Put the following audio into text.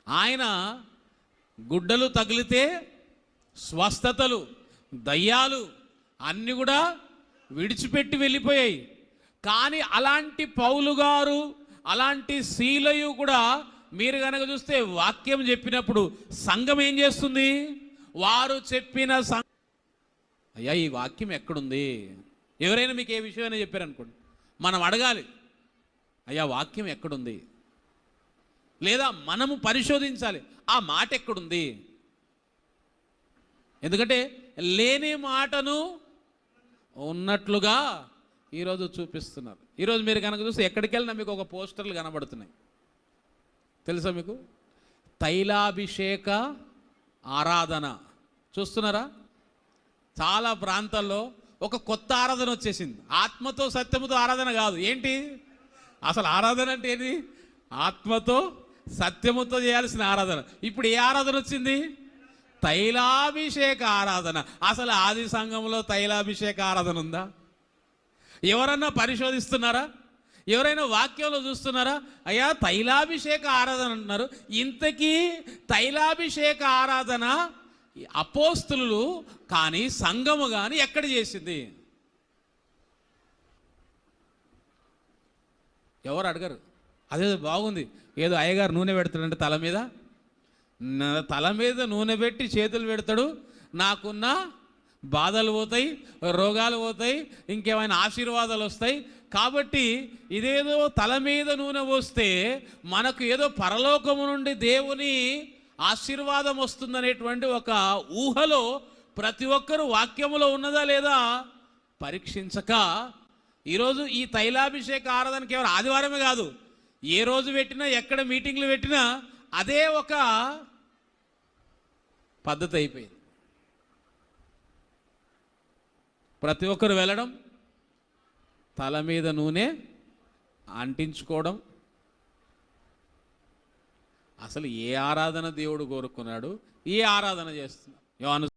ఆయన గుడ్డలు తగిలితే స్వస్థతలు, దయ్యాలు అన్నీ కూడా విడిచిపెట్టి వెళ్ళిపోయాయి. కానీ అలాంటి పౌలు గారు, అలాంటి శీలయు కూడా మీరు కనుక చూస్తే వాక్యం చెప్పినప్పుడు సంఘం ఏం చేస్తుంది? వారు చెప్పిన అయ్యా ఈ వాక్యం ఎక్కడుంది? ఎవరైనా మీకు ఏ విషయమైనా చెప్పారనుకోండి, మనం అడగాలి, అయ్యా వాక్యం ఎక్కడుంది? లేదా మనము పరిశోధించాలి, ఆ మాట ఎక్కడుంది? ఎందుకంటే లేని మాటను ఉన్నట్లుగా ఈరోజు చూపిస్తున్నారు. ఈరోజు మీరు కనుక చూస్తే ఎక్కడికి వెళ్ళినా మీకు ఒక పోస్టర్లు కనబడుతున్నాయి, తెలుసా మీకు? తైలాభిషేక ఆరాధన చూస్తున్నారా? చాలా ప్రాంతాల్లో ఒక కొత్త ఆరాధన వచ్చేసింది. ఆత్మతో సత్యముతో ఆరాధన కాదు. ఏంటి అసలు ఆరాధన అంటే ఏంటి? ఆత్మతో సత్యముతో చేయాల్సిన ఆరాధన. ఇప్పుడు ఏ ఆరాధన వచ్చింది? తైలాభిషేక ఆరాధన. అసలు ఆది సంఘంలో తైలాభిషేక ఆరాధన ఉందా? ఎవరన్నా పరిశోధిస్తున్నారా? ఎవరైనా వాక్యంలో చూస్తున్నారా? అయ్యా తైలాభిషేక ఆరాధన అంటున్నారు. ఇంతకీ తైలాభిషేక ఆరాధన అపోస్తులు కానీ సంఘము కానీ ఎక్కడ చేసింది? ఎవరు అడగరు. అదే బాగుంది, ఏదో అయ్యగారు నూనె పెడతాడంటే తల మీద నూనె పెట్టి చేతులు పెడతాడు, నాకున్న బాధలు పోతాయి, రోగాలు పోతాయి, ఇంకేమైనా ఆశీర్వాదాలు వస్తాయి. కాబట్టి ఇదేదో తల మీద నూనె పోస్తే మనకు ఏదో పరలోకము నుండి దేవుని ఆశీర్వాదం వస్తుందనేటువంటి ఒక ఊహలో ప్రతి ఒక్కరూ వాక్యములో ఉన్నదా లేదా పరీక్షించక ఈరోజు ఈ తైలాభిషేక ఆరాధన కేవలం ఆదివారమే కాదు, ఏ రోజు పెట్టినా ఎక్కడ మీటింగ్లు పెట్టినా అదే ఒక పద్ధతి అయిపోయింది. ప్రతి ఒక్కరు వెళ్ళడం, తల మీద నూనె అంటించుకోవడం. అసలు ఏ ఆరాధన దేవుడు కోరుకున్నాడు? ఏ ఆరాధన చేస్తున్నాడు? యోహాను